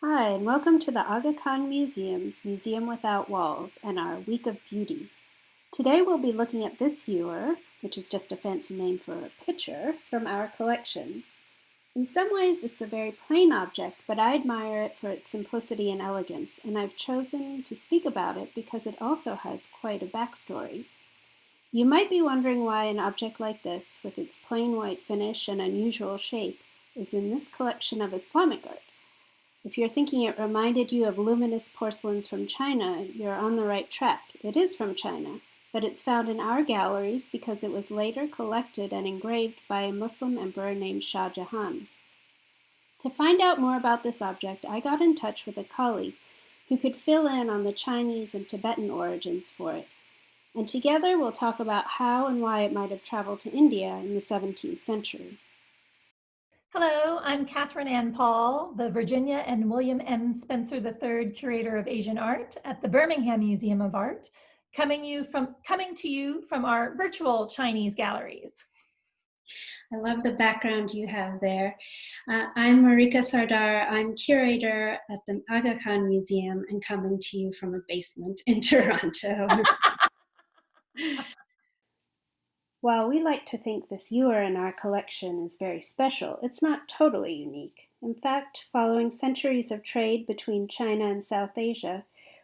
Hi, and welcome to the Aga Khan Museum's Museum Without Walls and our Week of Beauty. Today we'll be looking at this ewer, which is just a fancy name for a picture, from our collection. In some ways it's a very plain object, but I admire it for its simplicity and elegance, and I've chosen to speak about it because it also has quite a backstory. You might be wondering why an object like this, with its plain white finish and unusual shape, is in this collection of Islamic art. If you're thinking it reminded you of luminous porcelains from China, you're on the right track. It is from China, but it's found in our galleries because it was later collected and engraved by a Muslim emperor named Shah Jahan. To find out more about this object, I got in touch with a colleague who could fill in on the Chinese and Tibetan origins for it. And together we'll talk about how and why it might have traveled to India in the 17th century. Hello, I'm Katherine Anne Paul, the Virginia and William M. Spencer III Curator of Asian Art at the Birmingham Museum of Art, coming to you from our virtual Chinese galleries. I love the background you have there. I'm Marika Sardar. I'm curator at the Aga Khan Museum and coming to you from a basement in Toronto. While we like to think this ewer in our collection is very special, it's not totally unique. In fact, following centuries of trade between China and South Asia,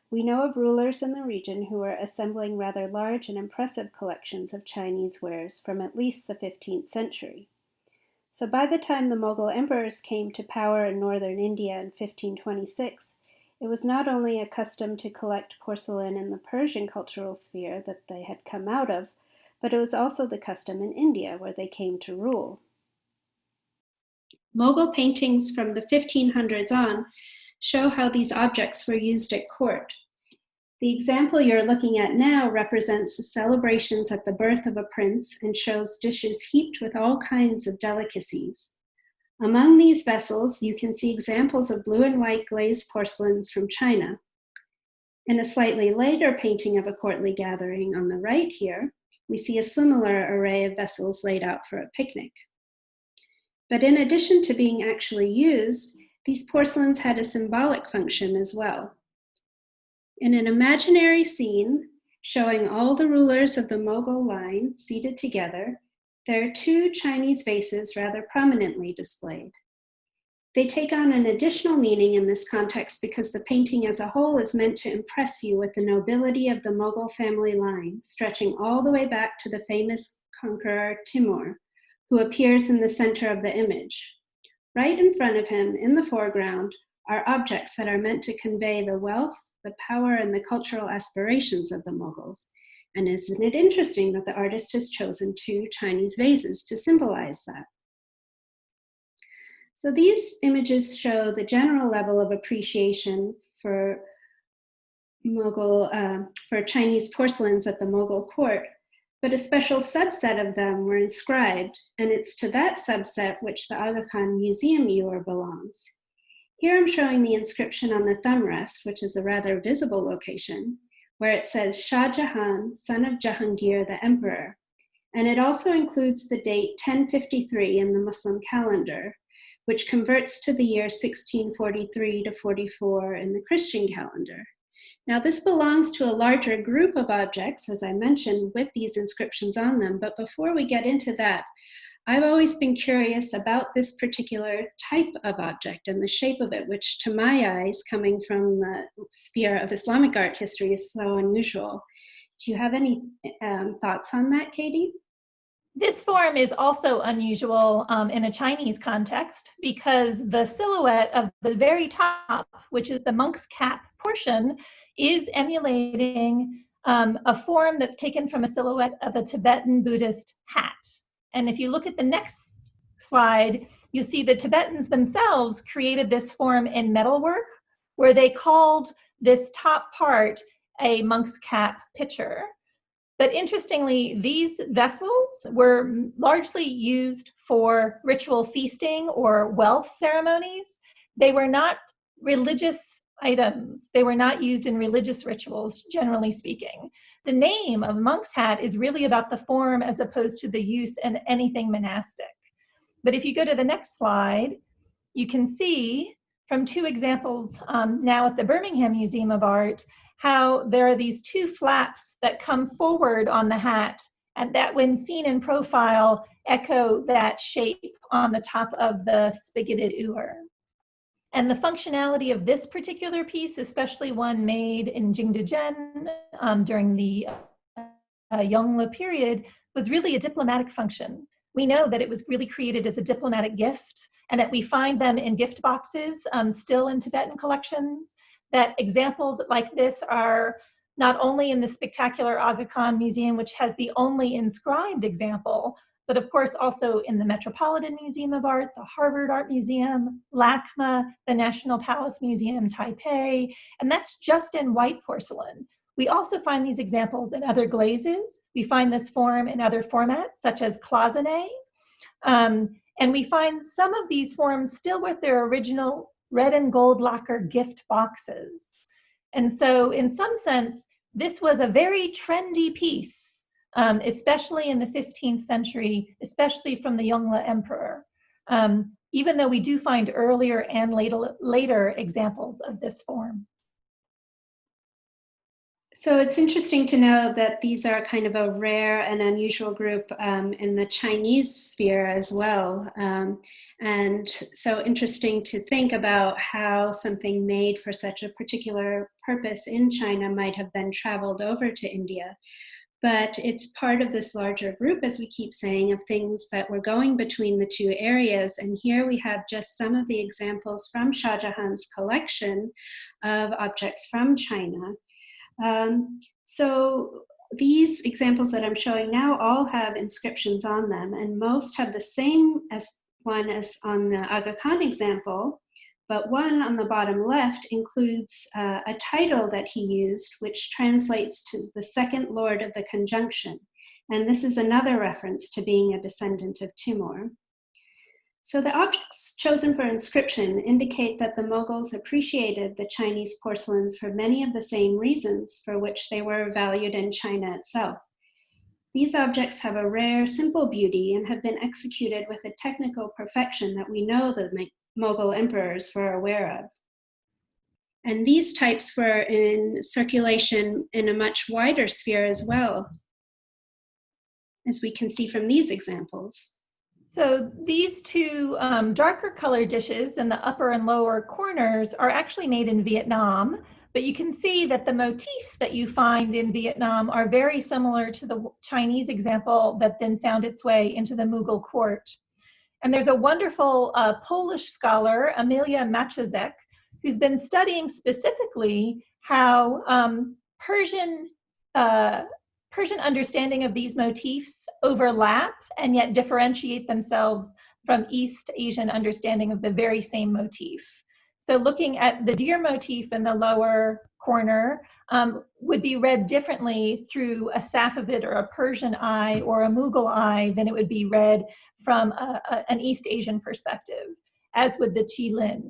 we know of rulers in the region who were assembling rather large and impressive collections of Chinese wares from at least the 15th century. So by the time the Mughal emperors came to power in northern India in 1526, it was not only a custom to collect porcelain in the Persian cultural sphere that they had come out of, but it was also the custom in India where they came to rule. Mughal paintings from the 1500s on show how these objects were used at court. The example you're looking at now represents the celebrations at the birth of a prince and shows dishes heaped with all kinds of delicacies. Among these vessels, you can see examples of blue and white glazed porcelains from China. In a slightly later painting of a courtly gathering on the right here, we see a similar array of vessels laid out for a picnic. But in addition to being actually used, these porcelains had a symbolic function as well. In an imaginary scene showing all the rulers of the Mughal line seated together, there are two Chinese vases rather prominently displayed. They take on an additional meaning in this context because the painting as a whole is meant to impress you with the nobility of the Mughal family line, stretching all the way back to the famous conqueror Timur, who appears in the center of the image. Right in front of him, in the foreground, are objects that are meant to convey the wealth, the power, and the cultural aspirations of the Mughals. And isn't it interesting that the artist has chosen two Chinese vases to symbolize that? So these images show the general level of appreciation for Chinese porcelains at the Mughal court, but a special subset of them were inscribed, and it's to that subset which the Aga Khan Museum ewer belongs. Here I'm showing the inscription on the thumb rest, which is a rather visible location, where it says Shah Jahan, son of Jahangir the emperor, and it also includes the date 1053 in the Muslim calendar, which converts to the year 1643 to 44 in the Christian calendar. Now, this belongs to a larger group of objects, as I mentioned, with these inscriptions on them. But before we get into that, I've always been curious about this particular type of object and the shape of it, which to my eyes, coming from the sphere of Islamic art history, is so unusual. Do you have any thoughts on that, Katie? This form is also unusual in a Chinese context because the silhouette of the very top, which is the monk's cap portion, is emulating a form that's taken from a silhouette of a Tibetan Buddhist hat. And if you look at the next slide, you see the Tibetans themselves created this form in metalwork, where they called this top part a monk's cap pitcher. But interestingly, these vessels were largely used for ritual feasting or wealth ceremonies. They were not religious items. They were not used in religious rituals, generally speaking. The name of monk's hat is really about the form as opposed to the use in anything monastic. But if you go to the next slide, you can see from two examples now at the Birmingham Museum of Art, how there are these two flaps that come forward on the hat, and that when seen in profile echo that shape on the top of the spigoted ewer. And the functionality of this particular piece, especially one made in Jingdezhen during the Yongle period, was really a diplomatic function. We know that it was really created as a diplomatic gift, and that we find them in gift boxes still in Tibetan collections, that examples like this are not only in the spectacular Aga Khan Museum, which has the only inscribed example, but of course also in the Metropolitan Museum of Art, the Harvard Art Museum, LACMA, the National Palace Museum, Taipei, and that's just in white porcelain. We also find these examples in other glazes. We find this form in other formats, such as cloisonné, and we find some of these forms still with their original red and gold lacquer gift boxes. And so in some sense, this was a very trendy piece, especially in the 15th century, especially from the Yongle Emperor, even though we do find earlier and later examples of this form. So it's interesting to know that these are kind of a rare and unusual group in the Chinese sphere as well. And so interesting to think about how something made for such a particular purpose in China might have then traveled over to India. But it's part of this larger group, as we keep saying, of things that were going between the two areas. And here we have just some of the examples from Shah Jahan's collection of objects from China. So these examples that I'm showing now all have inscriptions on them, and most have the same one as on the Aga Khan example, but one on the bottom left includes a title that he used, which translates to the second lord of the conjunction. And this is another reference to being a descendant of Timur. So the objects chosen for inscription indicate that the Mughals appreciated the Chinese porcelains for many of the same reasons for which they were valued in China itself. These objects have a rare, simple beauty and have been executed with a technical perfection that we know the Mughal emperors were aware of. And these types were in circulation in a much wider sphere as well, as we can see from these examples. So these two darker colored dishes in the upper and lower corners are actually made in Vietnam, but you can see that the motifs that you find in Vietnam are very similar to the Chinese example that then found its way into the Mughal court. And there's a wonderful Polish scholar, Emilia Maciejek, who's been studying specifically how Persian understanding of these motifs overlap and yet differentiate themselves from East Asian understanding of the very same motif. So looking at the deer motif in the lower corner would be read differently through a Safavid or a Persian eye or a Mughal eye than it would be read from an East Asian perspective, as would the Qilin.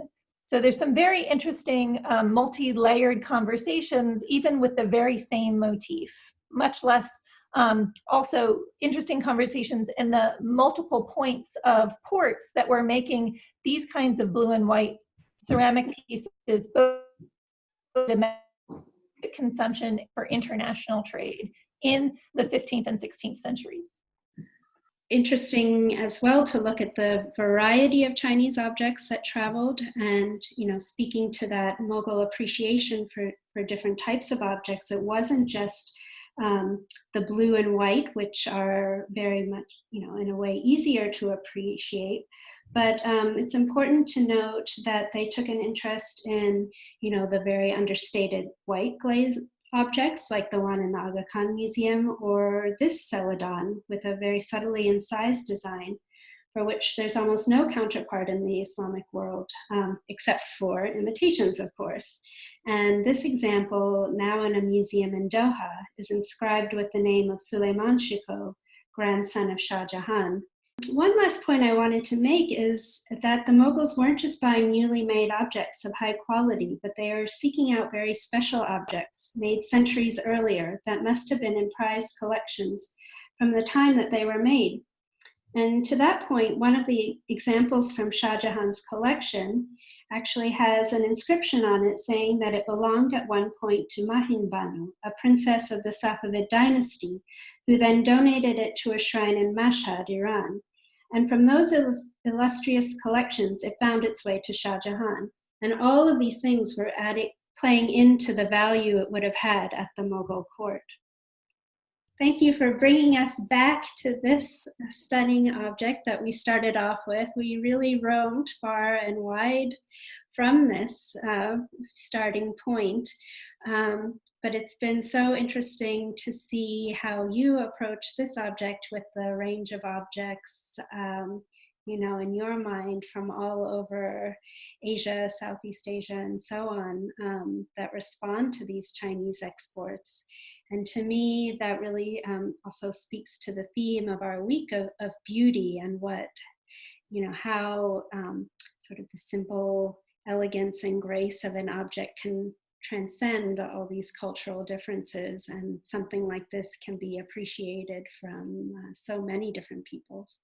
So there's some very interesting multi-layered conversations, even with the very same motif, much less also interesting conversations in the multiple points of ports that were making these kinds of blue and white ceramic pieces, both domestic consumption for international trade in the 15th and 16th centuries. Interesting as well to look at the variety of Chinese objects that traveled, and speaking to that Mughal appreciation for different types of objects. It wasn't just the blue and white, which are very much, in a way easier to appreciate. But it's important to note that they took an interest in, the very understated white glaze objects like the one in the Aga Khan Museum, or this celadon with a very subtly incised design, for which there's almost no counterpart in the Islamic world, except for imitations, of course. And this example, now in a museum in Doha, is inscribed with the name of Suleiman Shikoh, grandson of Shah Jahan. One last point I wanted to make is that the Mughals weren't just buying newly made objects of high quality, but they are seeking out very special objects made centuries earlier that must have been in prized collections from the time that they were made. And to that point, one of the examples from Shah Jahan's collection actually has an inscription on it saying that it belonged at one point to Mahin Banu, a princess of the Safavid dynasty, who then donated it to a shrine in Mashhad, Iran. And from those illustrious collections, it found its way to Shah Jahan. And all of these things were playing into the value it would have had at the Mughal court. Thank you for bringing us back to this stunning object that we started off with. We really roamed far and wide from this starting point, but it's been so interesting to see how you approach this object with the range of objects, in your mind from all over Asia, Southeast Asia, and so on, that respond to these Chinese exports. And to me, that really also speaks to the theme of our week of beauty and what, how sort of the simple elegance and grace of an object can transcend all these cultural differences. And something like this can be appreciated from so many different peoples.